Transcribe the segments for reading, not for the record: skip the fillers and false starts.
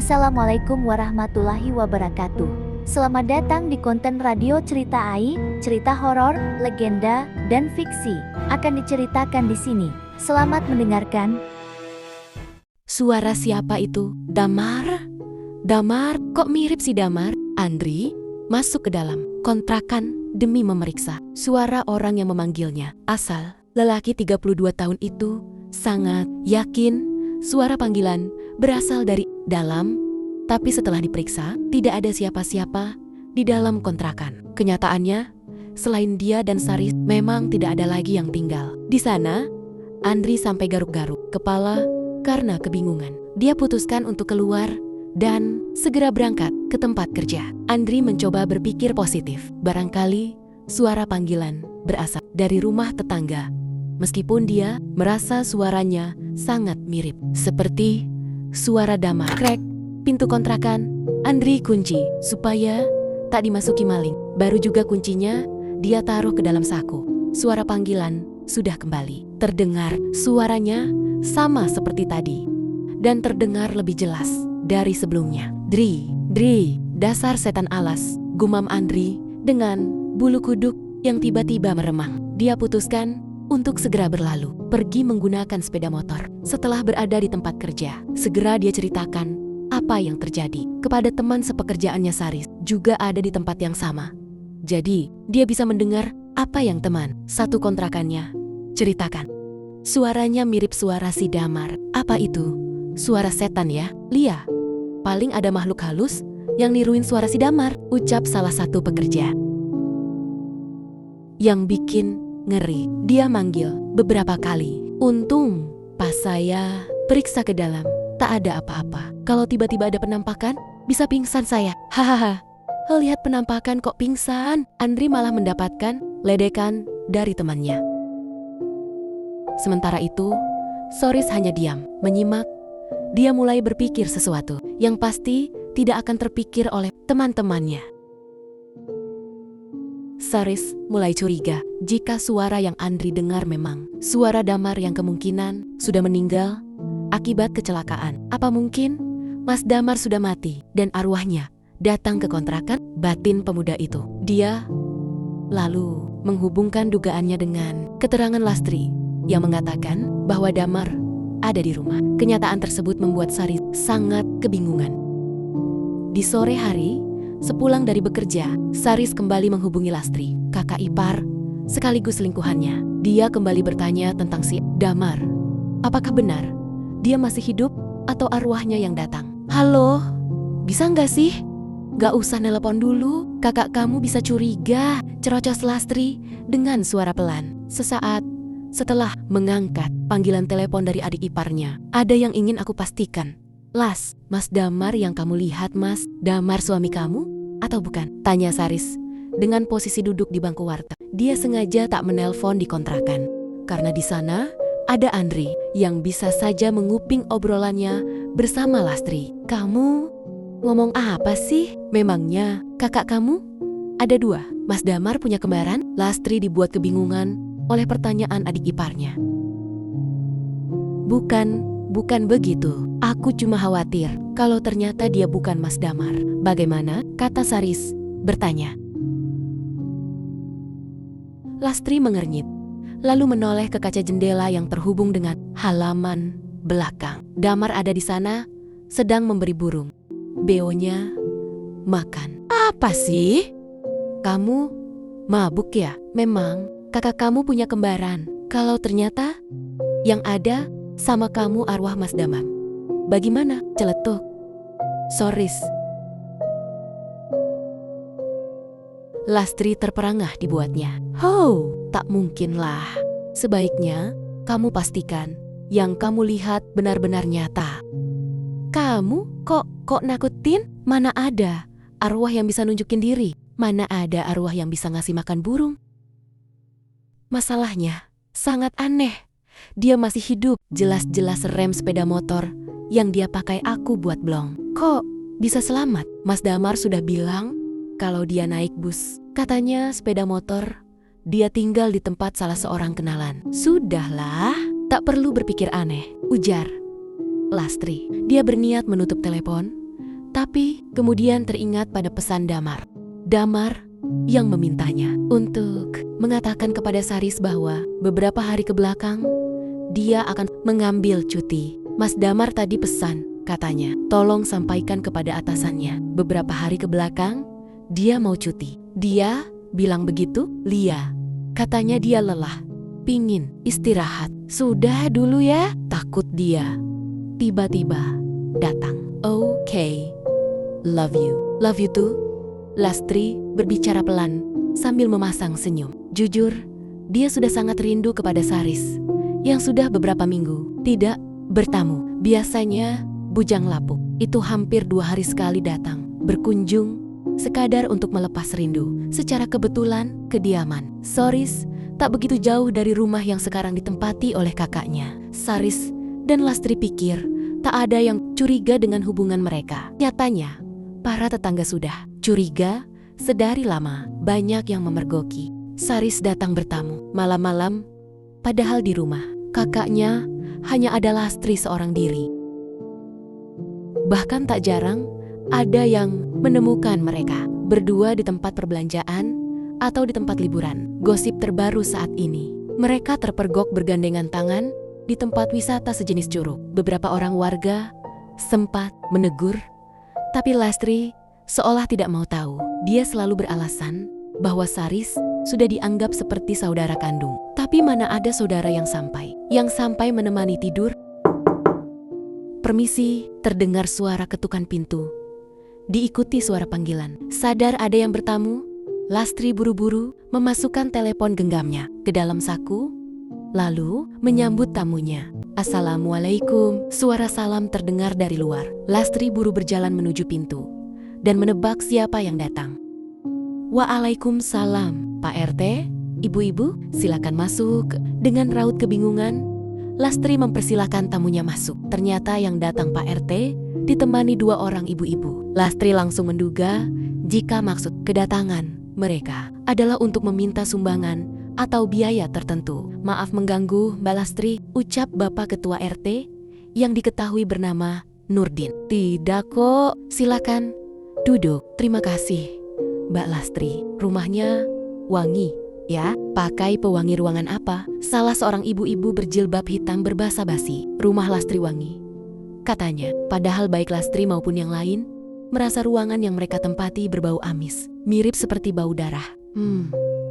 Assalamualaikum warahmatullahi wabarakatuh. Selamat datang di konten radio Cerita Ai, cerita horor, legenda, dan fiksi akan diceritakan di sini. Selamat mendengarkan. Suara siapa itu? Damar? Damar? Kok mirip si Damar? Andri masuk ke dalam kontrakan demi memeriksa. Suara orang yang memanggilnya. Asal lelaki 32 tahun itu sangat yakin suara panggilan berasal dari dalam, tapi setelah diperiksa, tidak ada siapa-siapa di dalam kontrakan. Kenyataannya, selain dia dan Saris, memang tidak ada lagi yang tinggal. Di sana, Andri sampai garuk-garuk kepala karena kebingungan. Dia putuskan untuk keluar dan segera berangkat ke tempat kerja. Andri mencoba berpikir positif. Barangkali suara panggilan berasal dari rumah tetangga. Meskipun dia merasa suaranya sangat mirip, seperti suara Damar. Krek, pintu kontrakan, Andri kunci supaya tak dimasuki maling. Baru juga kuncinya dia taruh ke dalam saku. Suara panggilan sudah kembali. Terdengar suaranya sama seperti tadi dan terdengar lebih jelas dari sebelumnya. Dri, dasar setan alas, gumam Andri dengan bulu kuduk yang tiba-tiba meremang. Dia putuskan untuk segera berlalu, pergi menggunakan sepeda motor. Setelah berada di tempat kerja, segera dia ceritakan apa yang terjadi kepada teman sepekerjaannya Saris, juga ada di tempat yang sama. Jadi, dia bisa mendengar apa yang teman satu kontrakannya ceritakan. Suaranya mirip suara si Damar. Apa itu? Suara setan ya? Lia, paling ada makhluk halus yang niruin suara si Damar, ucap salah satu pekerja. Yang bikin ngeri, dia manggil beberapa kali. Untung pas saya periksa ke dalam, tak ada apa-apa. Kalau tiba-tiba ada penampakan, bisa pingsan saya. Hahaha. Lihat penampakan kok pingsan. Andri malah mendapatkan ledekan dari temannya. Sementara itu, Saris hanya diam, menyimak. Dia mulai berpikir sesuatu yang pasti tidak akan terpikir oleh teman-temannya. Saris mulai curiga jika suara yang Andri dengar memang suara Damar yang kemungkinan sudah meninggal akibat kecelakaan. Apa mungkin Mas Damar sudah mati dan arwahnya datang ke kontrakan batin pemuda itu? Dia lalu menghubungkan dugaannya dengan keterangan Lastri yang mengatakan bahwa Damar ada di rumah. Kenyataan tersebut membuat Saris sangat kebingungan. Di sore hari, sepulang dari bekerja, Saris kembali menghubungi Lastri, kakak ipar sekaligus selingkuhannya. Dia kembali bertanya tentang si Damar. Apakah benar dia masih hidup atau arwahnya yang datang? Halo, bisa nggak sih? Gak usah nelpon dulu, kakak kamu bisa curiga, cerocos Lastri dengan suara pelan. Sesaat setelah mengangkat panggilan telepon dari adik iparnya, ada yang ingin aku pastikan. Las, Mas Damar yang kamu lihat, Mas Damar suami kamu atau bukan? Tanya Saris dengan posisi duduk di bangku warteg. Dia sengaja tak menelpon di kontrakan karena di sana ada Andri yang bisa saja menguping obrolannya bersama Lastri. Kamu ngomong apa sih? Memangnya kakak kamu ada dua? Mas Damar punya kembaran? Lastri dibuat kebingungan oleh pertanyaan adik iparnya. Bukan begitu. Aku cuma khawatir kalau ternyata dia bukan Mas Damar. Bagaimana? Kata Saris bertanya. Lastri mengernyit, lalu menoleh ke kaca jendela yang terhubung dengan halaman belakang. Damar ada di sana, sedang memberi burung. Beonya makan. Apa sih? Kamu mabuk ya? Memang kakak kamu punya kembaran. Kalau ternyata yang ada sama kamu arwah Mas Damar, bagaimana? Celetuk Saris. Lastri terperangah dibuatnya. Tak mungkinlah. Sebaiknya kamu pastikan yang kamu lihat benar-benar nyata. Kamu kok nakutin? Mana ada arwah yang bisa nunjukin diri? Mana ada arwah yang bisa ngasih makan burung? Masalahnya sangat aneh. Dia masih hidup. Jelas-jelas rem sepeda motor yang dia pakai aku buat blong. Kok bisa selamat? Mas Damar sudah bilang kalau dia naik bus. Katanya sepeda motor dia tinggal di tempat salah seorang kenalan. Sudahlah, tak perlu berpikir aneh, ujar Lastri. Dia berniat menutup telepon Tapi kemudian teringat pada pesan Damar. Damar yang memintanya untuk mengatakan kepada Saris bahwa beberapa hari kebelakang dia akan mengambil cuti. Mas Damar tadi pesan, katanya, tolong sampaikan kepada atasannya. Beberapa hari kebelakang dia mau cuti. Dia bilang begitu, Lia. Katanya dia lelah, pingin istirahat. Sudah dulu ya, takut dia. Tiba-tiba datang. Okay, love you. Love you too. Lastri berbicara pelan sambil memasang senyum. Jujur, dia sudah sangat rindu kepada Saris yang sudah beberapa minggu tidak bertamu. Biasanya bujang lapuk itu hampir 2 hari sekali datang, berkunjung sekadar untuk melepas rindu. Secara kebetulan, kediaman Saris tak begitu jauh dari rumah yang sekarang ditempati oleh kakaknya. Saris dan Lastri pikir tak ada yang curiga dengan hubungan mereka. Nyatanya, para tetangga sudah curiga sedari lama. Banyak yang memergoki Saris datang bertamu malam-malam, padahal di rumah kakaknya hanya ada Lastri seorang diri. Bahkan tak jarang ada yang menemukan mereka berdua di tempat perbelanjaan atau di tempat liburan. Gosip terbaru saat ini, mereka terpergok bergandengan tangan di tempat wisata sejenis curug. Beberapa orang warga sempat menegur, tapi Lastri seolah tidak mau tahu. Dia selalu beralasan bahwa Saris sudah dianggap seperti saudara kandung. Tapi mana ada saudara yang sampai menemani tidur. Permisi, terdengar suara ketukan pintu. Diikuti suara panggilan. Sadar ada yang bertamu, Lastri buru-buru memasukkan telepon genggamnya ke dalam saku, lalu menyambut tamunya. Assalamualaikum. Suara salam terdengar dari luar. Lastri buru berjalan menuju pintu dan menebak siapa yang datang. Waalaikumsalam, Pak RT, ibu-ibu, silakan masuk. Dengan raut kebingungan, Lastri mempersilahkan tamunya masuk. Ternyata yang datang Pak RT ditemani 2 orang ibu-ibu. Lastri langsung menduga jika maksud kedatangan mereka adalah untuk meminta sumbangan atau biaya tertentu. Maaf mengganggu, Mbak Lastri, ucap Bapak Ketua RT yang diketahui bernama Nurdin. Tidak kok, silakan duduk. Terima kasih, Mbak Lastri. Rumahnya wangi, ya? Pakai pewangi ruangan apa? Salah seorang ibu-ibu berjilbab hitam berbasa basi. Rumah Lastri wangi, katanya. Padahal baik Lastri maupun yang lain merasa ruangan yang mereka tempati berbau amis, mirip seperti bau darah.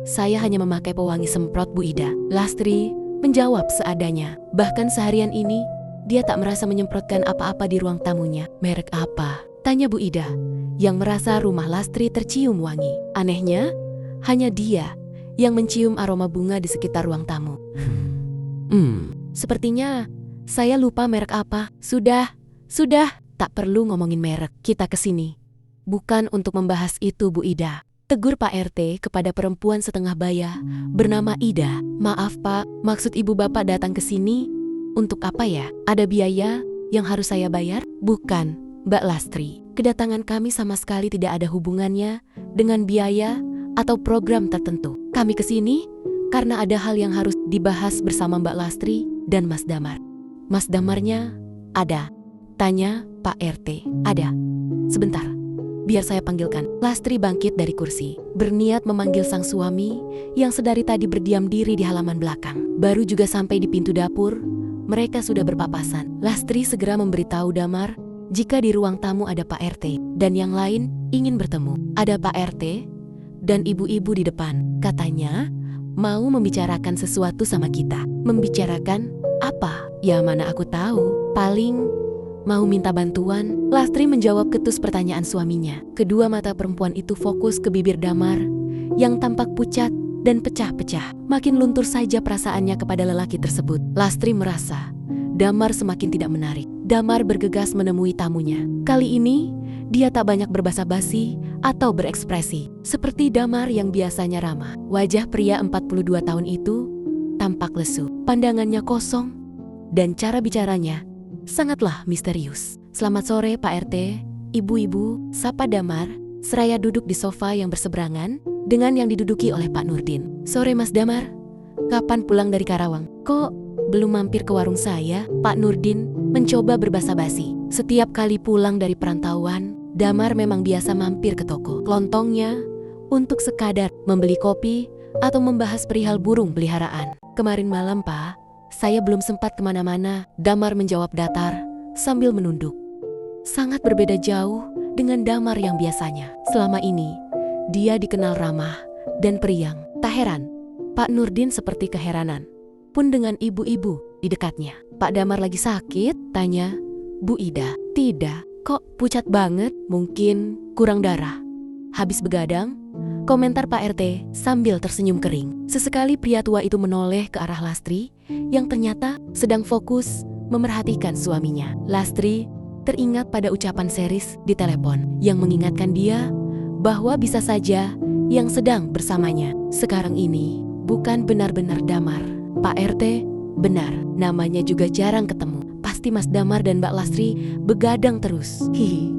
Saya hanya memakai pewangi semprot, Bu Ida. Lastri menjawab seadanya. Bahkan seharian ini dia tak merasa menyemprotkan apa-apa di ruang tamunya. Merek apa? Tanya Bu Ida yang merasa rumah Lastri tercium wangi. Anehnya, hanya dia yang mencium aroma bunga di sekitar ruang tamu. Sepertinya saya lupa merek apa. Sudah, tak perlu ngomongin merek. Kita kesini bukan untuk membahas itu, Bu Ida, tegur Pak RT kepada perempuan setengah baya bernama Ida. Maaf Pak, maksud ibu bapak datang ke sini untuk apa ya? Ada biaya yang harus saya bayar? Bukan, Mbak Lastri. Kedatangan kami sama sekali tidak ada hubungannya dengan biaya atau program tertentu. Kami ke sini karena ada hal yang harus dibahas bersama Mbak Lastri dan Mas Damar. Mas Damarnya ada? Tanya Pak RT. Ada. Sebentar, biar saya panggilkan. Lastri bangkit dari kursi, berniat memanggil sang suami yang sedari tadi berdiam diri di halaman belakang. Baru juga sampai di pintu dapur, mereka sudah berpapasan. Lastri segera memberitahu Damar jika di ruang tamu ada Pak RT dan yang lain ingin bertemu. Ada Pak RT dan ibu-ibu di depan. Katanya mau membicarakan sesuatu sama kita. Membicarakan apa? Ya mana aku tahu. Paling mau minta bantuan. Lastri menjawab ketus pertanyaan suaminya. Kedua mata perempuan itu fokus ke bibir Damar yang tampak pucat dan pecah-pecah. Makin luntur saja perasaannya kepada lelaki tersebut. Lastri merasa Damar semakin tidak menarik. Damar bergegas menemui tamunya. Kali ini dia tak banyak berbasa-basi atau berekspresi seperti Damar yang biasanya ramah. Wajah pria 42 tahun itu tampak lesu. Pandangannya kosong dan cara bicaranya sangatlah misterius. Selamat sore Pak RT, ibu-ibu, sapa Damar, seraya duduk di sofa yang berseberangan dengan yang diduduki oleh Pak Nurdin. Sore Mas Damar, kapan pulang dari Karawang? Kok belum mampir ke warung saya? Pak Nurdin mencoba berbasa-basi. Setiap kali pulang dari perantauan, Damar memang biasa mampir ke toko kelontongnya untuk sekadar membeli kopi atau membahas perihal burung peliharaan. Kemarin malam, Pak, saya belum sempat kemana-mana, Damar menjawab datar sambil menunduk. Sangat berbeda jauh dengan Damar yang biasanya. Selama ini, dia dikenal ramah dan periang. Tak heran, Pak Nurdin seperti keheranan pun dengan ibu-ibu di dekatnya. Pak Damar lagi sakit? Tanya Bu Ida. Tidak, kok pucat banget? Mungkin kurang darah. Habis begadang? Komentar Pak RT sambil tersenyum kering. Sesekali pria tua itu menoleh ke arah Lastri yang ternyata sedang fokus memerhatikan suaminya. Lastri teringat pada ucapan Seris di telepon yang mengingatkan dia bahwa bisa saja yang sedang bersamanya sekarang ini bukan benar-benar Damar. Pak RT benar, namanya juga jarang ketemu. Pasti Mas Damar dan Mbak Lastri begadang terus. Hihi,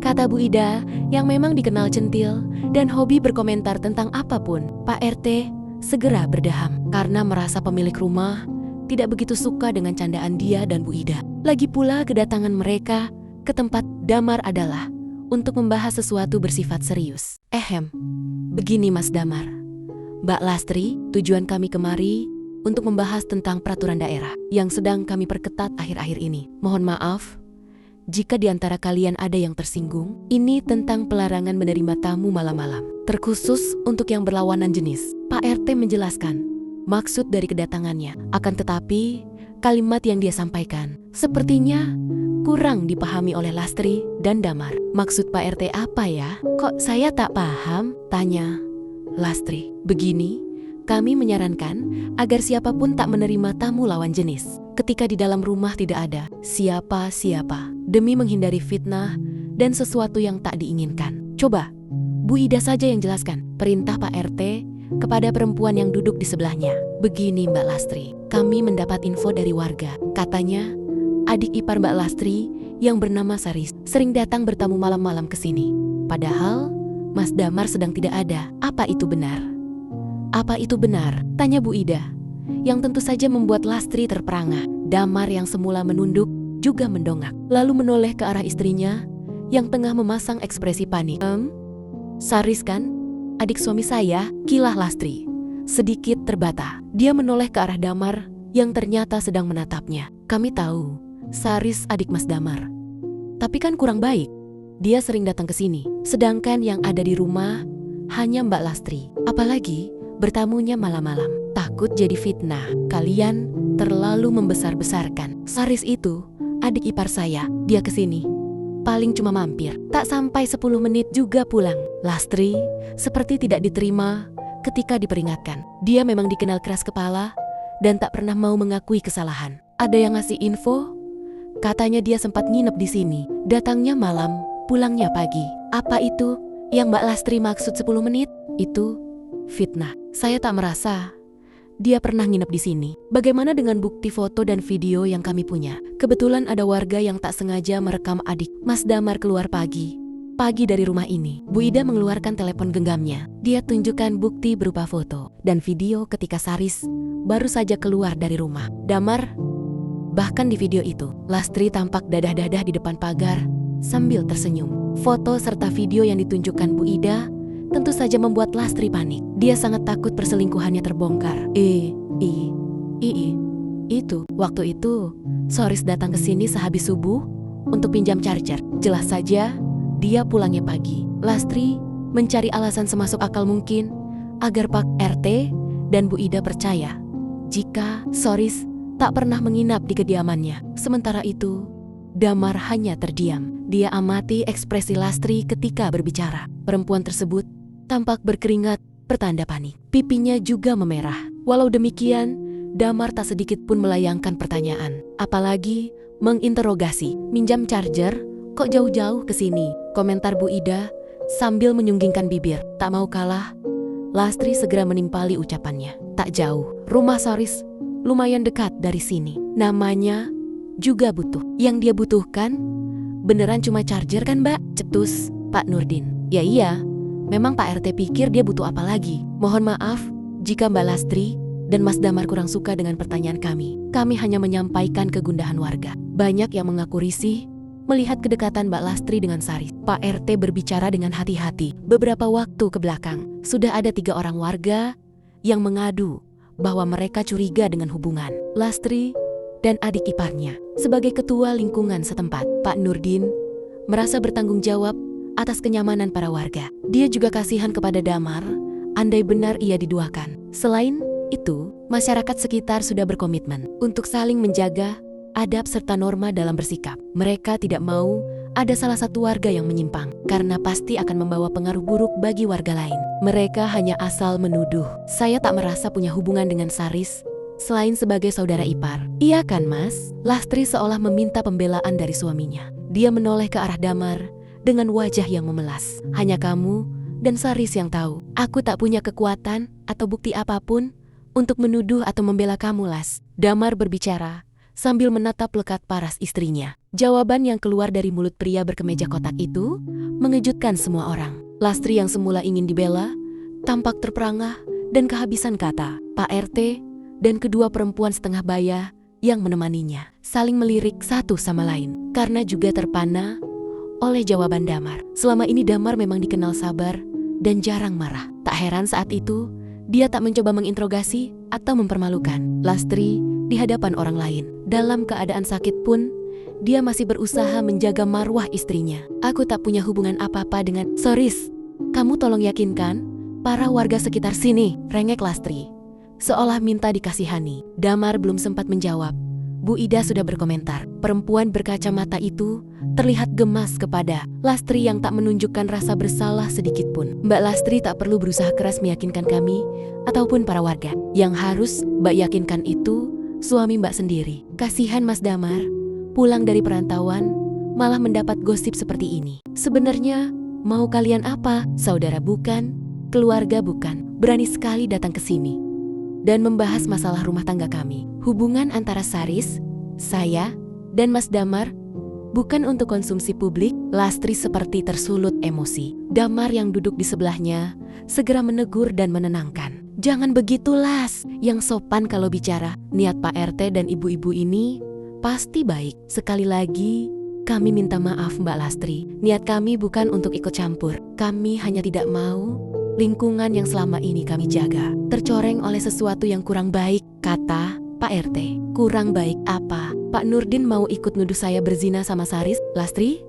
kata Bu Ida yang memang dikenal centil dan hobi berkomentar tentang apapun. Pak RT segera berdeham karena merasa pemilik rumah tidak begitu suka dengan candaan dia dan Bu Ida. Lagi pula kedatangan mereka ke tempat Damar adalah untuk membahas sesuatu bersifat serius. Begini Mas Damar, Mbak Lastri, tujuan kami kemari untuk membahas tentang peraturan daerah yang sedang kami perketat akhir-akhir ini. Mohon maaf jika di antara kalian ada yang tersinggung. Ini tentang pelarangan menerima tamu malam-malam, terkhusus untuk yang berlawanan jenis. Pak RT menjelaskan maksud dari kedatangannya. Akan tetapi, kalimat yang dia sampaikan sepertinya kurang dipahami oleh Lastri dan Damar. Maksud Pak RT apa ya? Kok saya tak paham? Tanya Lastri. Begini, kami menyarankan agar siapapun tak menerima tamu lawan jenis ketika di dalam rumah tidak ada siapa-siapa demi menghindari fitnah dan sesuatu yang tak diinginkan. Coba, Bu Ida saja yang jelaskan perintah Pak RT kepada perempuan yang duduk di sebelahnya. Begini Mbak Lastri, kami mendapat info dari warga. Katanya, adik ipar Mbak Lastri yang bernama Saris sering datang bertamu malam-malam ke sini. Padahal Mas Damar sedang tidak ada. Apa itu benar? Apa itu benar? Tanya Bu Ida, yang tentu saja membuat Lastri terperangah. Damar yang semula menunduk juga mendongak, lalu menoleh ke arah istrinya yang tengah memasang ekspresi panik. Saris kan? Adik suami saya, kilah Lastri. Sedikit terbata, dia menoleh ke arah Damar yang ternyata sedang menatapnya. Kami tahu, Saris adik Mas Damar. Tapi kan kurang baik, dia sering datang ke sini. Sedangkan yang ada di rumah hanya Mbak Lastri. Apalagi bertamunya malam-malam. Takut jadi fitnah. Kalian terlalu membesar-besarkan. Saris itu adik ipar saya. Dia kesini paling cuma mampir. Tak sampai 10 menit juga pulang. Lastri seperti tidak diterima ketika diperingatkan. Dia memang dikenal keras kepala dan tak pernah mau mengakui kesalahan. Ada yang ngasih info? Katanya dia sempat nginep di sini. Datangnya malam, pulangnya pagi. Apa itu yang Mbak Lastri maksud 10 menit? Itu fitnah. Saya tak merasa dia pernah nginep di sini. Bagaimana dengan bukti foto dan video yang kami punya? Kebetulan ada warga yang tak sengaja merekam adik Mas Damar keluar pagi dari rumah ini. Bu Ida mengeluarkan telepon genggamnya. Dia tunjukkan bukti berupa foto dan video ketika Saris baru saja keluar dari rumah. Damar, bahkan di video itu, Lastri tampak dadah-dadah di depan pagar sambil tersenyum. Foto serta video yang ditunjukkan Bu Ida tentu saja membuat Lastri panik. Dia sangat takut perselingkuhannya terbongkar. Itu, waktu itu, Saris datang ke sini sehabis subuh untuk pinjam charger. Jelas saja, dia pulangnya pagi. Lastri mencari alasan semasuk akal mungkin agar Pak RT dan Bu Ida percaya jika Saris tak pernah menginap di kediamannya. Sementara itu, Damar hanya terdiam. Dia amati ekspresi Lastri ketika berbicara. Perempuan tersebut tampak berkeringat, pertanda panik. Pipinya juga memerah. Walau demikian, Damar tak sedikit pun melayangkan pertanyaan. Apalagi menginterogasi. Minjam charger? Kok jauh-jauh ke sini? Komentar Bu Ida sambil menyunggingkan bibir. Tak mau kalah, Lastri segera menimpali ucapannya. Tak jauh, rumah Saris lumayan dekat dari sini. Namanya juga butuh. Yang dia butuhkan beneran cuma charger kan Mbak? Cetus Pak Nurdin. Ya iya, memang Pak RT pikir dia butuh apa lagi. Mohon maaf jika Mbak Lastri dan Mas Damar kurang suka dengan pertanyaan kami. Kami hanya menyampaikan kegundahan warga. Banyak yang mengaku risih melihat kedekatan Mbak Lastri dengan Saris. Pak RT berbicara dengan hati-hati. Beberapa waktu ke belakang, sudah ada 3 orang warga yang mengadu bahwa mereka curiga dengan hubungan Lastri dan adik iparnya. Sebagai ketua lingkungan setempat, Pak Nurdin merasa bertanggung jawab atas kenyamanan para warga. Dia juga kasihan kepada Damar, andai benar ia diduakan. Selain itu, masyarakat sekitar sudah berkomitmen untuk saling menjaga adab serta norma dalam bersikap. Mereka tidak mau ada salah satu warga yang menyimpang, karena pasti akan membawa pengaruh buruk bagi warga lain. Mereka hanya asal menuduh. Saya tak merasa punya hubungan dengan Saris selain sebagai saudara ipar. Iya kan, Mas? Lastri seolah meminta pembelaan dari suaminya. Dia menoleh ke arah Damar dengan wajah yang memelas. Hanya kamu dan Saris yang tahu. Aku tak punya kekuatan atau bukti apapun untuk menuduh atau membela kamu, Las. Damar berbicara sambil menatap lekat paras istrinya. Jawaban yang keluar dari mulut pria berkemeja kotak itu mengejutkan semua orang. Lastri yang semula ingin dibela tampak terperangah dan kehabisan kata. Pak RT dan kedua perempuan setengah baya yang menemaninya saling melirik satu sama lain karena juga terpana oleh jawaban Damar. Selama ini Damar memang dikenal sabar dan jarang marah. Tak heran saat itu dia tak mencoba menginterogasi atau mempermalukan Lastri di hadapan orang lain. Dalam keadaan sakit pun, dia masih berusaha menjaga marwah istrinya. Aku tak punya hubungan apa-apa dengan Saris. Kamu tolong yakinkan para warga sekitar sini, rengek Lastri, seolah minta dikasihani. Damar belum sempat menjawab. Bu Ida sudah berkomentar. Perempuan berkacamata itu terlihat gemas kepada Lastri yang tak menunjukkan rasa bersalah sedikit pun. Mbak Lastri tak perlu berusaha keras meyakinkan kami ataupun para warga. Yang harus Mbak yakinkan itu suami Mbak sendiri. Kasihan Mas Damar, pulang dari perantauan malah mendapat gosip seperti ini. Sebenarnya mau kalian apa? Saudara bukan, keluarga bukan. Berani sekali datang ke sini dan membahas masalah rumah tangga kami. Hubungan antara Saris, saya, dan Mas Damar bukan untuk konsumsi publik. Lastri seperti tersulut emosi. Damar yang duduk di sebelahnya segera menegur dan menenangkan. Jangan begitu, Las. Yang sopan kalau bicara. Niat Pak RT dan ibu-ibu ini pasti baik. Sekali lagi, kami minta maaf Mbak Lastri. Niat kami bukan untuk ikut campur. Kami hanya tidak mau lingkungan yang selama ini kami jaga tercoreng oleh sesuatu yang kurang baik, kata Pak RT. Kurang baik apa? Pak Nurdin mau ikut nuduh saya berzina sama Saris? Lastri,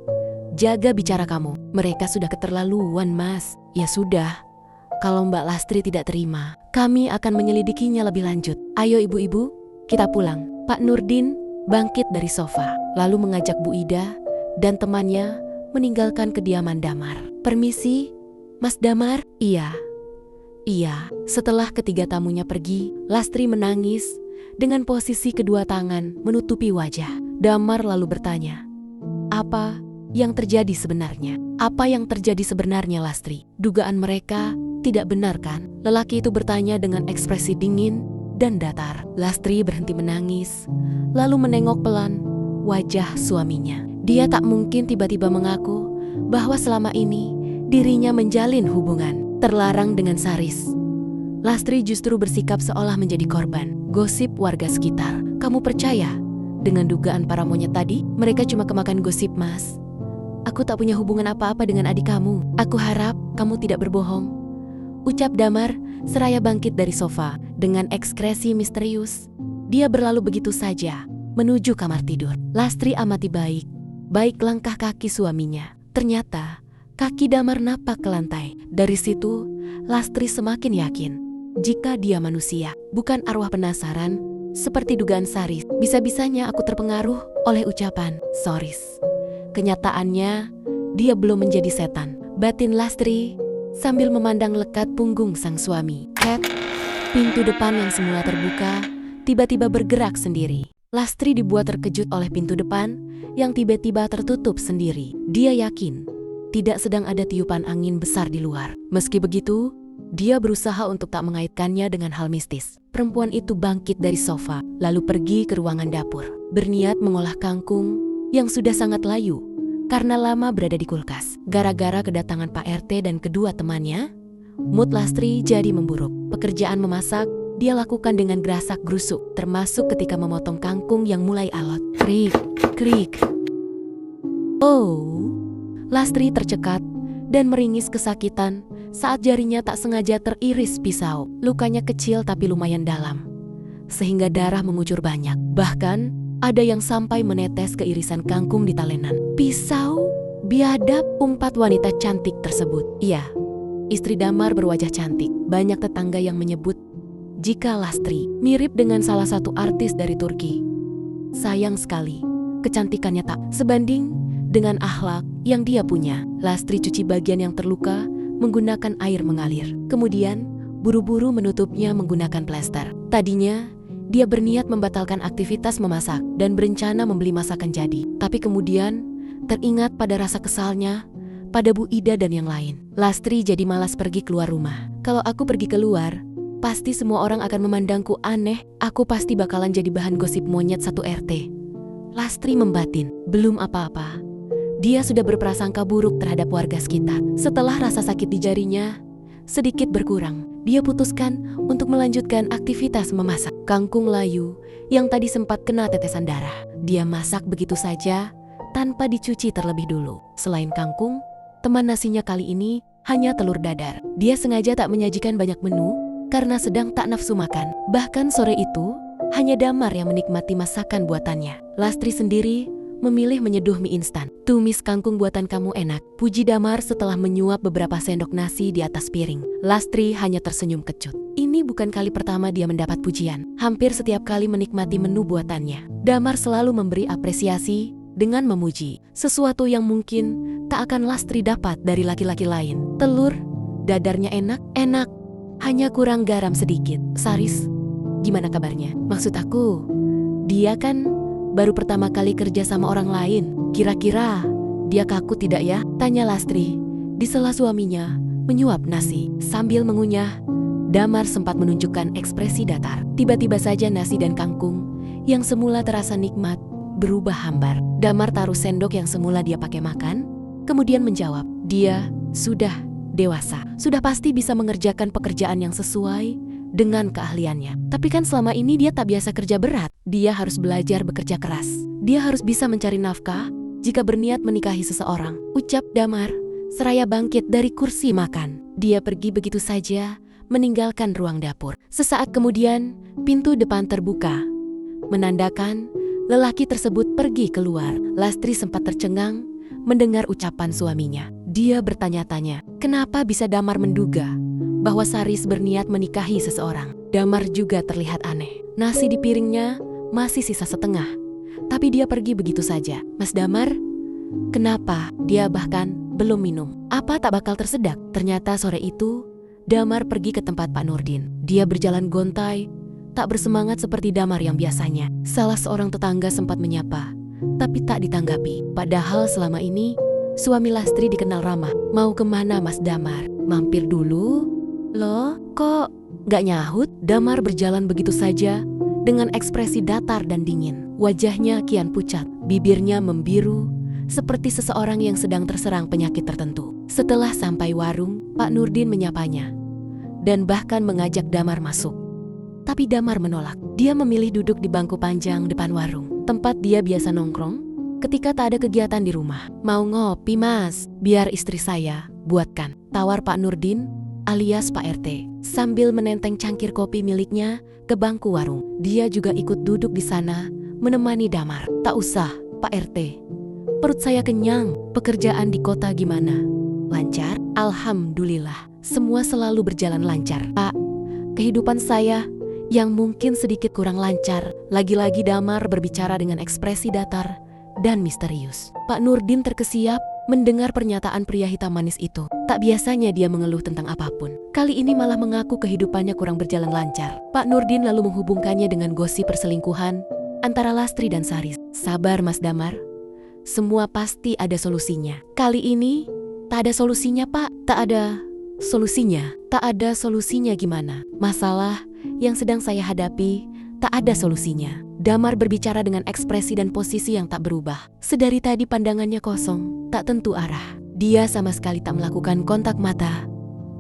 jaga bicara kamu. Mereka sudah keterlaluan, Mas. Ya sudah, kalau Mbak Lastri tidak terima, kami akan menyelidikinya lebih lanjut. Ayo ibu-ibu, kita pulang. Pak Nurdin bangkit dari sofa, lalu mengajak Bu Ida dan temannya meninggalkan kediaman Damar. Permisi, Mas Damar? Iya. Setelah ketiga tamunya pergi, Lastri menangis dengan posisi kedua tangan menutupi wajah. Damar lalu bertanya, apa yang terjadi sebenarnya? Apa yang terjadi sebenarnya, Lastri? Dugaan mereka tidak benar kan? Lelaki itu bertanya dengan ekspresi dingin dan datar. Lastri berhenti menangis, lalu menengok pelan wajah suaminya. Dia tak mungkin tiba-tiba mengaku bahwa selama ini dirinya menjalin hubungan terlarang dengan Saris. Lastri justru bersikap seolah menjadi korban gosip warga sekitar. Kamu percaya dengan dugaan para monyet tadi? Mereka cuma kemakan gosip, Mas. Aku tak punya hubungan apa-apa dengan adik kamu. Aku harap kamu tidak berbohong, ucap Damar seraya bangkit dari sofa. Dengan ekspresi misterius, dia berlalu begitu saja menuju kamar tidur. Lastri amati baik langkah kaki suaminya. Ternyata kaki Damar napak ke lantai. Dari situ, Lastri semakin yakin jika dia manusia, bukan arwah penasaran seperti dugaan Saris. Bisa-bisanya aku terpengaruh oleh ucapan Saris. Kenyataannya, dia belum menjadi setan, batin Lastri sambil memandang lekat punggung sang suami. Pintu depan yang semula terbuka tiba-tiba bergerak sendiri. Lastri dibuat terkejut oleh pintu depan yang tiba-tiba tertutup sendiri. Dia yakin tidak sedang ada tiupan angin besar di luar. Meski begitu, dia berusaha untuk tak mengaitkannya dengan hal mistis. Perempuan itu bangkit dari sofa, lalu pergi ke ruangan dapur, berniat mengolah kangkung yang sudah sangat layu karena lama berada di kulkas. Gara-gara kedatangan Pak RT dan kedua temannya, mood Lastri jadi memburuk. Pekerjaan memasak dia lakukan dengan gerasak-gerusuk, termasuk ketika memotong kangkung yang mulai alot. Krik, krik. Oh, Lastri tercekat dan meringis kesakitan saat jarinya tak sengaja teriris pisau. Lukanya kecil tapi lumayan dalam, sehingga darah mengucur banyak. Bahkan ada yang sampai menetes ke irisan kangkung di talenan. Pisau? Biadab, umpat wanita cantik tersebut. Iya, istri Damar berwajah cantik. Banyak tetangga yang menyebut jika Lastri mirip dengan salah satu artis dari Turki. Sayang sekali, kecantikannya tak sebanding dengan akhlak yang dia punya. Lastri cuci bagian yang terluka menggunakan air mengalir. Kemudian, buru-buru menutupnya menggunakan plester. Tadinya, dia berniat membatalkan aktivitas memasak dan berencana membeli masakan jadi. Tapi kemudian, teringat pada rasa kesalnya pada Bu Ida dan yang lain. Lastri jadi malas pergi keluar rumah. Kalau aku pergi keluar, pasti semua orang akan memandangku aneh. Aku pasti bakalan jadi bahan gosip monyet satu RT. Lastri membatin. Belum apa-apa, dia sudah berprasangka buruk terhadap warga sekitar. Setelah rasa sakit di jarinya sedikit berkurang, dia putuskan untuk melanjutkan aktivitas memasak. Kangkung layu yang tadi sempat kena tetesan darah, dia masak begitu saja tanpa dicuci terlebih dulu. Selain kangkung, teman nasinya kali ini hanya telur dadar. Dia sengaja tak menyajikan banyak menu karena sedang tak nafsu makan. Bahkan sore itu, hanya Damar yang menikmati masakan buatannya. Lastri sendiri memilih menyeduh mie instan. Tumis kangkung buatan kamu enak, puji Damar setelah menyuap beberapa sendok nasi di atas piring. Lastri hanya tersenyum kecut. Ini bukan kali pertama dia mendapat pujian. Hampir setiap kali menikmati menu buatannya, Damar selalu memberi apresiasi dengan memuji, sesuatu yang mungkin tak akan Lastri dapat dari laki-laki lain. Telur dadarnya enak, hanya kurang garam sedikit. Saris, gimana kabarnya? Maksud aku, dia kan baru pertama kali kerja sama orang lain. Kira-kira dia kaku tidak ya? Tanya Lastri di sela suaminya menyuap nasi. Sambil mengunyah, Damar sempat menunjukkan ekspresi datar. Tiba-tiba saja nasi dan kangkung yang semula terasa nikmat berubah hambar. Damar taruh sendok yang semula dia pakai makan, kemudian menjawab, dia sudah dewasa, sudah pasti bisa mengerjakan pekerjaan yang sesuai dengan keahliannya. Tapi kan selama ini dia tak biasa kerja berat. Dia harus belajar bekerja keras. Dia harus bisa mencari nafkah jika berniat menikahi seseorang, ucap Damar seraya bangkit dari kursi makan. Dia pergi begitu saja, meninggalkan ruang dapur. Sesaat kemudian, pintu depan terbuka, menandakan lelaki tersebut pergi keluar. Lastri sempat tercengang mendengar ucapan suaminya. Dia bertanya-tanya, kenapa bisa Damar menduga bahwa Saris berniat menikahi seseorang. Damar juga terlihat aneh. Nasi di piringnya masih sisa setengah, tapi dia pergi begitu saja. Mas Damar, kenapa? Dia bahkan belum minum. Apa tak bakal tersedak? Ternyata sore itu, Damar pergi ke tempat Pak Nurdin. Dia berjalan gontai, tak bersemangat seperti Damar yang biasanya. Salah seorang tetangga sempat menyapa, tapi tak ditanggapi. Padahal selama ini, suami Lastri dikenal ramah. Mau kemana Mas Damar? Mampir dulu? Loh, kok gak nyahut? Damar berjalan begitu saja dengan ekspresi datar dan dingin. Wajahnya kian pucat, bibirnya membiru seperti seseorang yang sedang terserang penyakit tertentu. Setelah sampai warung, Pak Nurdin menyapanya dan bahkan mengajak Damar masuk. Tapi Damar menolak. Dia memilih duduk di bangku panjang depan warung, tempat dia biasa nongkrong ketika tak ada kegiatan di rumah. Mau ngopi Mas? Biar istri saya buatkan, tawar Pak Nurdin alias Pak RT, sambil menenteng cangkir kopi miliknya ke bangku warung. Dia juga ikut duduk di sana menemani Damar. Tak usah, Pak RT. Perut saya kenyang. Pekerjaan di kota gimana? Lancar? Alhamdulillah. Semua selalu berjalan lancar. Pak, kehidupan saya yang mungkin sedikit kurang lancar. Lagi-lagi Damar berbicara dengan ekspresi datar dan misterius. Pak Nurdin terkesiap mendengar pernyataan pria hitam manis itu. Tak biasanya dia mengeluh tentang apapun. Kali ini malah mengaku kehidupannya kurang berjalan lancar. Pak Nurdin lalu menghubungkannya dengan gosip perselingkuhan antara Lastri dan Saris. Sabar Mas Damar, semua pasti ada solusinya. Kali ini tak ada solusinya Pak. Tak ada solusinya. Tak ada solusinya gimana? Masalah yang sedang saya hadapi tak ada solusinya. Damar berbicara dengan ekspresi dan posisi yang tak berubah. Sedari tadi pandangannya kosong, tak tentu arah. Dia sama sekali tak melakukan kontak mata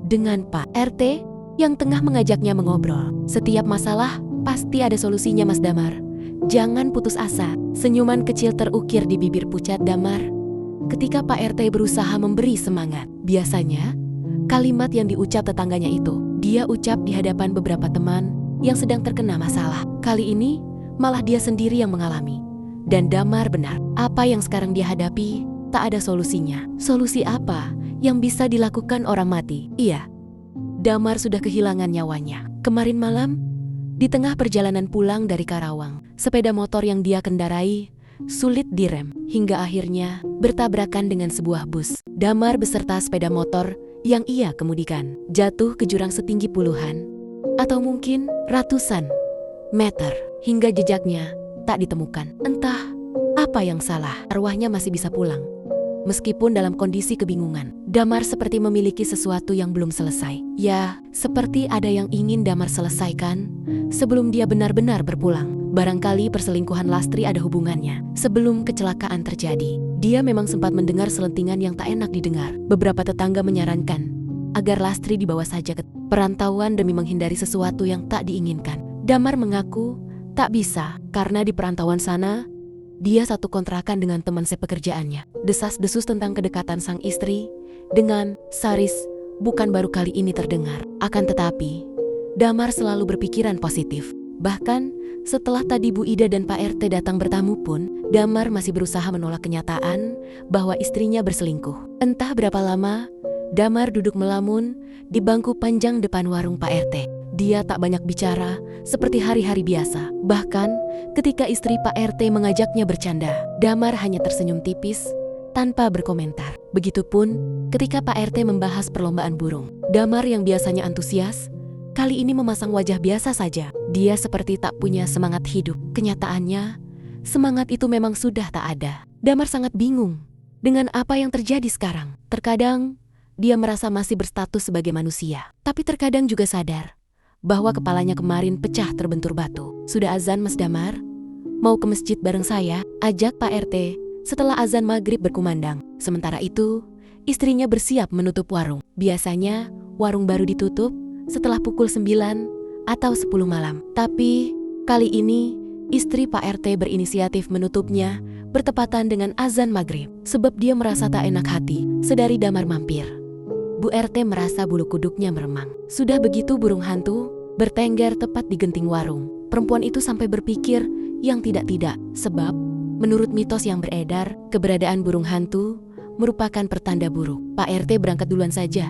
dengan Pak RT yang tengah mengajaknya mengobrol. Setiap masalah pasti ada solusinya Mas Damar. Jangan putus asa. Senyuman kecil terukir di bibir pucat Damar ketika Pak RT berusaha memberi semangat. Biasanya, kalimat yang diucap tetangganya itu, dia ucap di hadapan beberapa teman yang sedang terkena masalah. Kali ini, malah dia sendiri yang mengalami. Dan Damar benar, apa yang sekarang dia hadapi, tak ada solusinya. Solusi apa yang bisa dilakukan orang mati? Iya, Damar sudah kehilangan nyawanya. Kemarin malam, di tengah perjalanan pulang dari Karawang, sepeda motor yang dia kendarai sulit direm hingga akhirnya bertabrakan dengan sebuah bus. Damar beserta sepeda motor yang ia kemudikan jatuh ke jurang setinggi puluhan atau mungkin ratusan meter hingga jejaknya tak ditemukan. Entah apa yang salah, arwahnya masih bisa pulang. Meskipun dalam kondisi kebingungan, Damar seperti memiliki sesuatu yang belum selesai. Ya, seperti ada yang ingin Damar selesaikan sebelum dia benar-benar berpulang. Barangkali perselingkuhan Lastri ada hubungannya. Sebelum kecelakaan terjadi, dia memang sempat mendengar selentingan yang tak enak didengar. Beberapa tetangga menyarankan agar Lastri dibawa saja ke perantauan demi menghindari sesuatu yang tak diinginkan. Damar mengaku tak bisa karena di perantauan sana dia satu kontrakan dengan teman sepekerjaannya. Desas-desus tentang kedekatan sang istri dengan Saris bukan baru kali ini terdengar. Akan tetapi, Damar selalu berpikiran positif. Bahkan setelah tadi Bu Ida dan Pak RT datang bertamu pun, Damar masih berusaha menolak kenyataan bahwa istrinya berselingkuh. Entah berapa lama, Damar duduk melamun di bangku panjang depan warung Pak RT. Dia tak banyak bicara, seperti hari-hari biasa. Bahkan, ketika istri Pak RT mengajaknya bercanda, Damar hanya tersenyum tipis, tanpa berkomentar. Begitupun, ketika Pak RT membahas perlombaan burung. Damar yang biasanya antusias, kali ini memasang wajah biasa saja. Dia seperti tak punya semangat hidup. Kenyataannya, semangat itu memang sudah tak ada. Damar sangat bingung dengan apa yang terjadi sekarang. Terkadang, dia merasa masih berstatus sebagai manusia. Tapi terkadang juga sadar bahwa kepalanya kemarin pecah terbentur batu. Sudah azan Mas Damar? Mau ke masjid bareng saya? Ajak Pak RT setelah azan maghrib berkumandang. Sementara itu, istrinya bersiap menutup warung. Biasanya, warung baru ditutup setelah pukul 9 atau 10 malam. Tapi, kali ini, istri Pak RT berinisiatif menutupnya bertepatan dengan azan maghrib. Sebab dia merasa tak enak hati sedari Damar mampir. Bu RT merasa bulu kuduknya meremang. Sudah begitu burung hantu bertengger tepat di genting warung. Perempuan itu sampai berpikir yang tidak-tidak. Sebab, menurut mitos yang beredar, keberadaan burung hantu merupakan pertanda buruk. Pak RT berangkat duluan saja,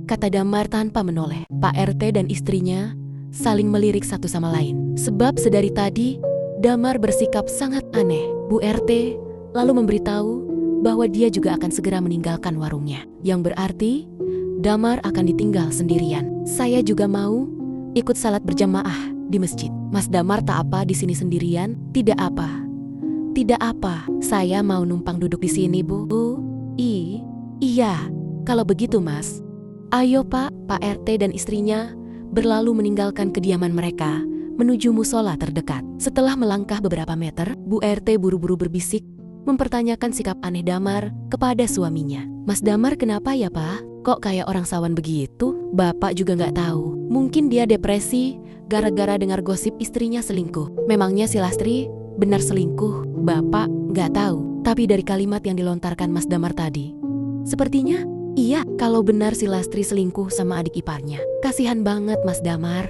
kata Damar tanpa menoleh. Pak RT dan istrinya saling melirik satu sama lain. Sebab sedari tadi, Damar bersikap sangat aneh. Bu RT lalu memberitahu bahwa dia juga akan segera meninggalkan warungnya. Yang berarti, Damar akan ditinggal sendirian. Saya juga mau ikut salat berjamaah di masjid. Mas Damar tak apa di sini sendirian? Tidak apa. Tidak apa. Saya mau numpang duduk di sini, Bu. Iya. Kalau begitu, Mas. Ayo, Pak. Pak RT dan istrinya berlalu meninggalkan kediaman mereka menuju musola terdekat. Setelah melangkah beberapa meter, Bu RT buru-buru berbisik mempertanyakan sikap aneh Damar kepada suaminya. Mas Damar kenapa ya, Pak? Kok kayak orang sawan begitu? Bapak juga nggak tahu. Mungkin dia depresi gara-gara dengar gosip istrinya selingkuh. Memangnya si Lastri benar selingkuh? Bapak nggak tahu. Tapi dari kalimat yang dilontarkan Mas Damar tadi, sepertinya iya kalau benar si Lastri selingkuh sama adik iparnya. Kasihan banget Mas Damar.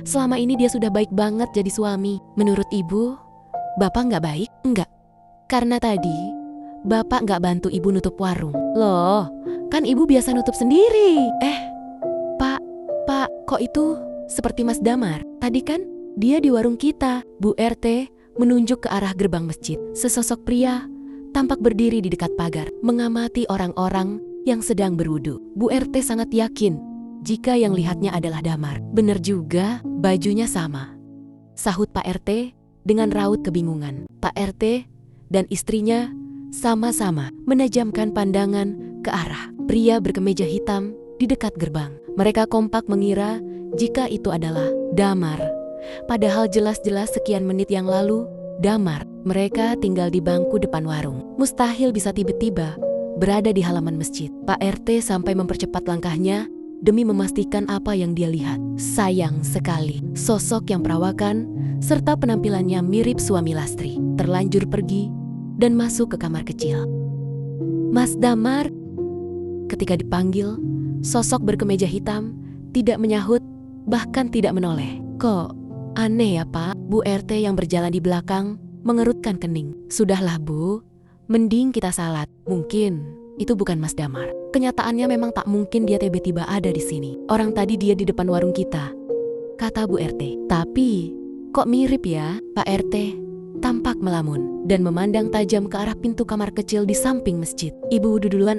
Selama ini dia sudah baik banget jadi suami. Menurut ibu, Bapak nggak baik? Enggak. Karena tadi Bapak nggak bantu ibu nutup warung. Loh, kan ibu biasa nutup sendiri. Pak, kok itu seperti Mas Damar? Tadi kan dia di warung kita. Bu RT menunjuk ke arah gerbang masjid. Sesosok pria tampak berdiri di dekat pagar, mengamati orang-orang yang sedang berwudu. Bu RT sangat yakin jika yang lihatnya adalah Damar. Bener juga, bajunya sama, sahut Pak RT dengan raut kebingungan. Pak RT dan istrinya sama-sama menajamkan pandangan ke arah pria berkemeja hitam di dekat gerbang. Mereka kompak mengira jika itu adalah Damar. Padahal jelas-jelas sekian menit yang lalu, Damar, mereka tinggal di bangku depan warung. Mustahil bisa tiba-tiba berada di halaman masjid. Pak RT sampai mempercepat langkahnya demi memastikan apa yang dia lihat. Sayang sekali, sosok yang perawakan serta penampilannya mirip suami Lastri terlanjur pergi dan masuk ke kamar kecil. Mas Damar. Ketika dipanggil, sosok berkemeja hitam tidak menyahut, bahkan tidak menoleh. Kok aneh ya Pak? Bu RT yang berjalan di belakang mengerutkan kening. Sudahlah Bu, mending kita salat. Mungkin itu bukan Mas Damar. Kenyataannya memang tak mungkin dia tiba-tiba ada di sini. Orang tadi dia di depan warung kita, kata Bu RT. Tapi kok mirip ya? Pak RT tampak melamun dan memandang tajam ke arah pintu kamar kecil di samping masjid. Ibu wudhu duluan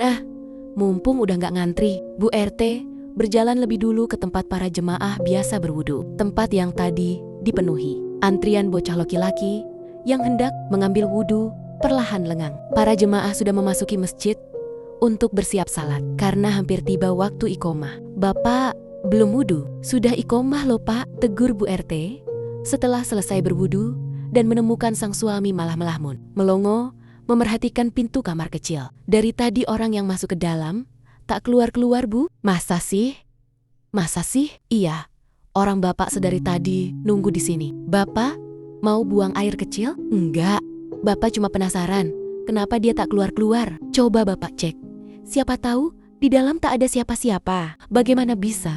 mumpung udah gak ngantri. Bu RT berjalan lebih dulu ke tempat para jemaah biasa berwudu. Tempat yang tadi dipenuhi antrian bocah laki-laki yang hendak mengambil wudu perlahan lengang. Para jemaah sudah memasuki masjid untuk bersiap salat karena hampir tiba waktu iqomah. Bapak belum wudu. Sudah iqomah loh Pak, tegur Bu RT setelah selesai berwudu dan menemukan sang suami malah melamun. Melongo memerhatikan pintu kamar kecil. Dari tadi orang yang masuk ke dalam tak keluar-keluar Bu. Masa sih? Iya, orang Bapak sedari tadi nunggu di sini. Bapak mau buang air kecil? Enggak, Bapak cuma penasaran kenapa dia tak keluar-keluar. Coba Bapak cek, siapa tahu di dalam tak ada siapa-siapa. Bagaimana bisa?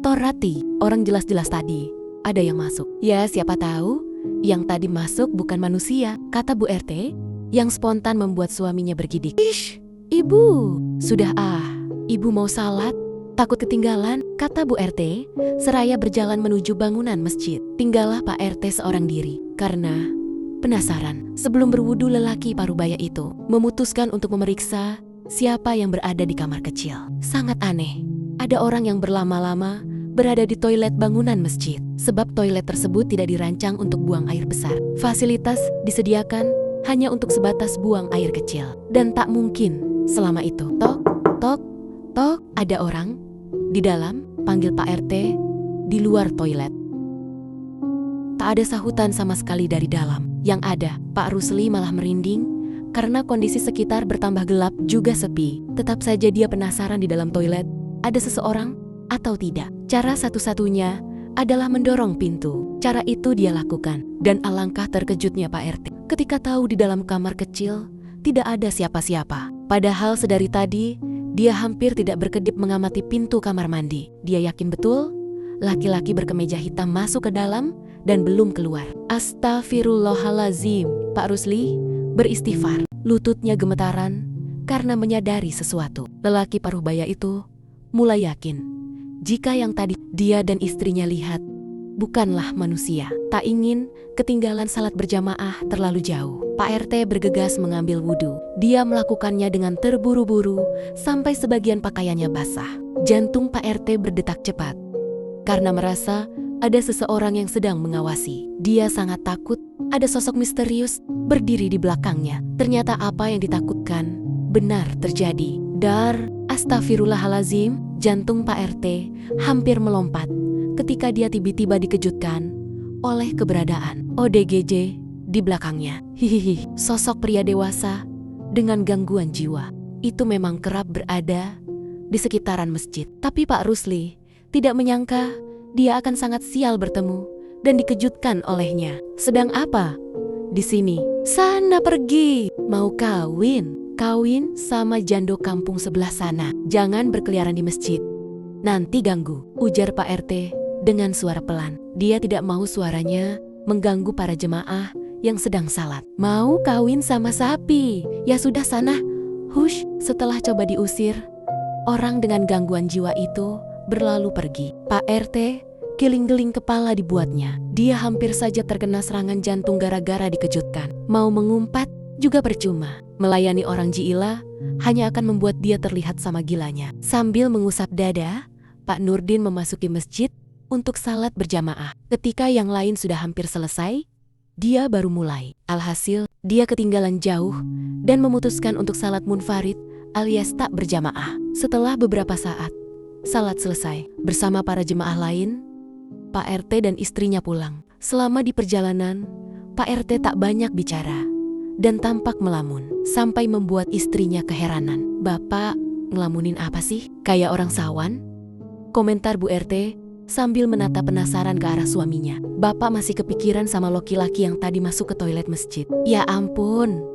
Torati, orang jelas-jelas tadi ada yang masuk. Ya siapa tahu yang tadi masuk bukan manusia, kata Bu RT yang spontan membuat suaminya bergidik. Ish, Ibu, sudah Ibu mau salat? Takut ketinggalan, kata Bu RT seraya berjalan menuju bangunan masjid. Tinggallah Pak RT seorang diri karena penasaran. Sebelum berwudu, lelaki parubaya itu memutuskan untuk memeriksa siapa yang berada di kamar kecil. Sangat aneh, ada orang yang berlama-lama berada di toilet bangunan masjid. Sebab toilet tersebut tidak dirancang untuk buang air besar. Fasilitas disediakan hanya untuk sebatas buang air kecil. Dan tak mungkin selama itu. Tok, tok, tok, ada orang di dalam, panggil Pak RT di luar toilet. Tak ada sahutan sama sekali dari dalam. Yang ada, Pak Rusli malah merinding karena kondisi sekitar bertambah gelap juga sepi. Tetap saja dia penasaran di dalam toilet ada seseorang atau tidak. Cara satu-satunya adalah mendorong pintu. Cara itu dia lakukan. Dan alangkah terkejutnya Pak RT ketika tahu di dalam kamar kecil tidak ada siapa-siapa. Padahal sedari tadi dia hampir tidak berkedip mengamati pintu kamar mandi. Dia yakin betul laki-laki berkemeja hitam masuk ke dalam dan belum keluar. Astagfirullahalazim. Pak Rusli beristighfar. Lututnya gemetaran karena menyadari sesuatu. Lelaki paruh baya itu mulai yakin jika yang tadi dia dan istrinya lihat bukanlah manusia. Tak ingin ketinggalan salat berjamaah terlalu jauh. Pak RT bergegas mengambil wudhu. Dia melakukannya dengan terburu-buru sampai sebagian pakaiannya basah. Jantung Pak RT berdetak cepat karena merasa ada seseorang yang sedang mengawasi. Dia sangat takut ada sosok misterius berdiri di belakangnya. Ternyata apa yang ditakutkan benar terjadi. Dar, astagfirullahalazim, jantung Pak RT hampir melompat ketika dia tiba-tiba dikejutkan oleh keberadaan ODGJ di belakangnya. Hihihi, sosok pria dewasa dengan gangguan jiwa itu memang kerap berada di sekitaran masjid. Tapi Pak Rusli tidak menyangka dia akan sangat sial bertemu dan dikejutkan olehnya. Sedang apa? Di sini. Sana pergi. Mau kawin? Kawin sama jando kampung sebelah sana. Jangan berkeliaran di masjid. Nanti ganggu, ujar Pak RT dengan suara pelan. Dia tidak mau suaranya mengganggu para jemaah yang sedang salat. Mau kawin sama sapi? Ya sudah sana. Hush, setelah coba diusir, orang dengan gangguan jiwa itu berlalu pergi. Pak RT giling-giling kepala dibuatnya. Dia hampir saja terkena serangan jantung gara-gara dikejutkan. Mau mengumpat juga percuma. Melayani orang Jiila hanya akan membuat dia terlihat sama gilanya. Sambil mengusap dada, Pak Nurdin memasuki masjid untuk salat berjamaah. Ketika yang lain sudah hampir selesai, dia baru mulai. Alhasil, dia ketinggalan jauh dan memutuskan untuk salat munfarid alias tak berjamaah. Setelah beberapa saat, salat selesai. Bersama para jemaah lain, Pak RT dan istrinya pulang. Selama di perjalanan, Pak RT tak banyak bicara dan tampak melamun sampai membuat istrinya keheranan. Bapak ngelamunin apa sih? Kayak orang sawan? Komentar Bu RT sambil menatap penasaran ke arah suaminya. Bapak masih kepikiran sama laki-laki yang tadi masuk ke toilet masjid. Ya ampun,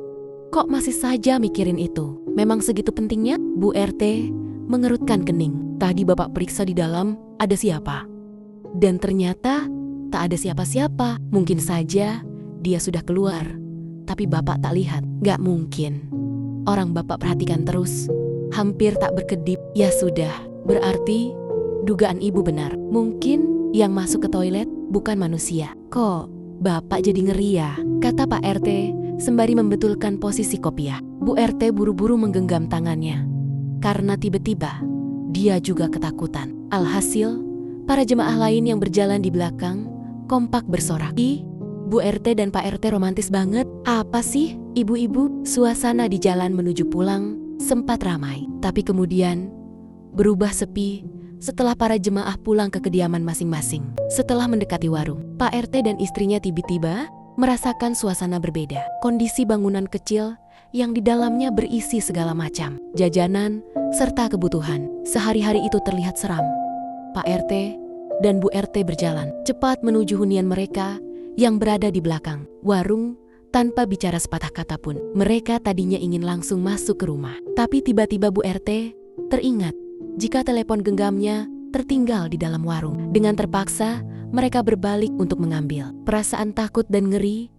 Kok masih saja mikirin itu? Memang segitu pentingnya? Bu RT mengerutkan kening. Tadi Bapak periksa di dalam ada siapa? Dan ternyata tak ada siapa-siapa. Mungkin saja dia sudah keluar, tapi Bapak tak lihat. Gak mungkin. Orang Bapak perhatikan terus, hampir tak berkedip. Ya sudah, berarti dugaan Ibu benar. Mungkin yang masuk ke toilet bukan manusia. Kok Bapak jadi ngeri ya? Kata Pak RT sembari membetulkan posisi kopiah. Bu RT buru-buru menggenggam tangannya, karena tiba-tiba dia juga ketakutan. Alhasil, para jemaah lain yang berjalan di belakang kompak bersorak. Ih, Bu RT dan Pak RT romantis banget. Apa sih, ibu-ibu? Suasana di jalan menuju pulang sempat ramai, tapi kemudian berubah sepi setelah para jemaah pulang ke kediaman masing-masing. Setelah mendekati warung, Pak RT dan istrinya tiba-tiba merasakan suasana berbeda. Kondisi bangunan kecil yang di dalamnya berisi segala macam jajanan serta kebutuhan sehari-hari itu terlihat seram. Pak RT dan Bu RT berjalan cepat menuju hunian mereka yang berada di belakang warung tanpa bicara sepatah kata pun. Mereka tadinya ingin langsung masuk ke rumah, tapi tiba-tiba Bu RT teringat jika telepon genggamnya tertinggal di dalam warung. Dengan terpaksa, mereka berbalik untuk mengambil. Perasaan takut dan ngeri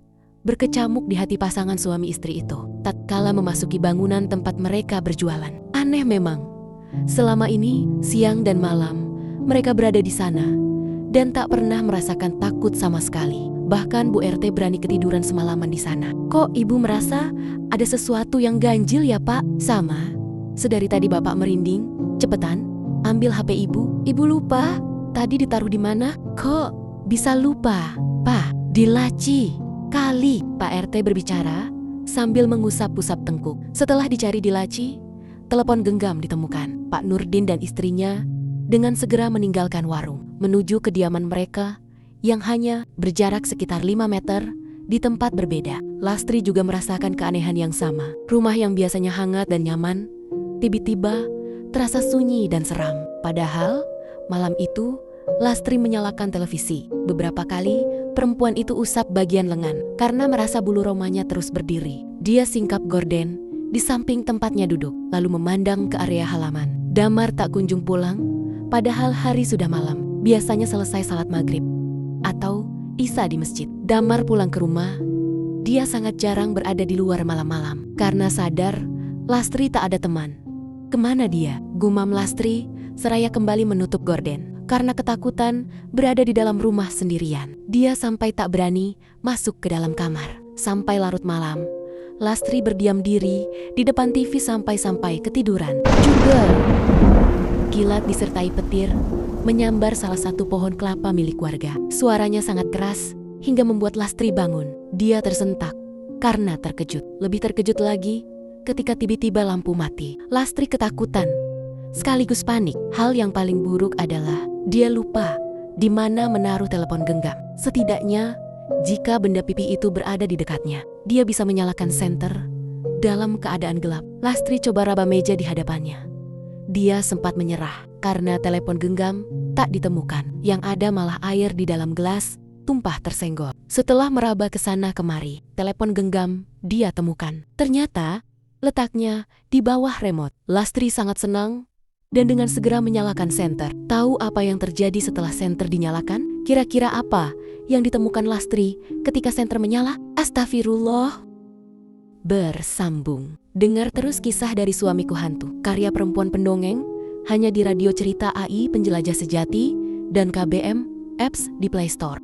berkecamuk di hati pasangan suami istri itu tatkala memasuki bangunan tempat mereka berjualan. Aneh memang, selama ini siang dan malam mereka berada di sana dan tak pernah merasakan takut sama sekali. Bahkan Bu RT berani ketiduran semalaman di sana. Kok Ibu merasa ada sesuatu yang ganjil ya Pak? Sama, sedari tadi Bapak merinding. Cepetan, ambil HP Ibu. Ibu lupa, tadi ditaruh di mana? Kok bisa lupa? Pak, di laci. Kali, Pak RT berbicara sambil mengusap-usap tengkuk. Setelah dicari di laci, telepon genggam ditemukan. Pak Nurdin dan istrinya dengan segera meninggalkan warung, menuju kediaman mereka yang hanya berjarak sekitar 5 meter di tempat berbeda. Lastri juga merasakan keanehan yang sama. Rumah yang biasanya hangat dan nyaman, tiba-tiba terasa sunyi dan seram. Padahal malam itu Lastri menyalakan televisi. Beberapa kali perempuan itu usap bagian lengan karena merasa bulu romanya terus berdiri. Dia singkap gorden di samping tempatnya duduk, lalu memandang ke area halaman. Damar tak kunjung pulang, padahal hari sudah malam. Biasanya selesai salat maghrib atau isya di masjid. Damar pulang ke rumah. Dia sangat jarang berada di luar malam-malam karena sadar Lastri tak ada teman. Kemana dia? Gumam Lastri seraya kembali menutup gorden karena ketakutan berada di dalam rumah sendirian. Dia sampai tak berani masuk ke dalam kamar. Sampai larut malam, Lastri berdiam diri di depan TV sampai ketiduran. Juga kilat disertai petir menyambar salah satu pohon kelapa milik warga. Suaranya sangat keras hingga membuat Lastri bangun. Dia tersentak karena terkejut. Lebih terkejut lagi ketika tiba-tiba lampu mati. Lastri ketakutan sekaligus panik. Hal yang paling buruk adalah dia lupa di mana menaruh telepon genggam. Setidaknya jika benda pipih itu berada di dekatnya, dia bisa menyalakan senter dalam keadaan gelap. Lastri coba raba meja di hadapannya. Dia sempat menyerah karena telepon genggam tak ditemukan. Yang ada malah air di dalam gelas tumpah tersenggol. Setelah meraba ke sana kemari, telepon genggam dia temukan. Ternyata letaknya di bawah remote. Lastri sangat senang dan dengan segera menyalakan senter. Tahu apa yang terjadi setelah senter dinyalakan? Kira-kira apa yang ditemukan Lastri ketika senter menyala? Astagfirullah. Bersambung. Dengar terus kisah dari Suamiku Hantu, karya perempuan pendongeng, hanya di Radio Cerita AI Penjelajah Sejati dan KBM Apps di Play Store.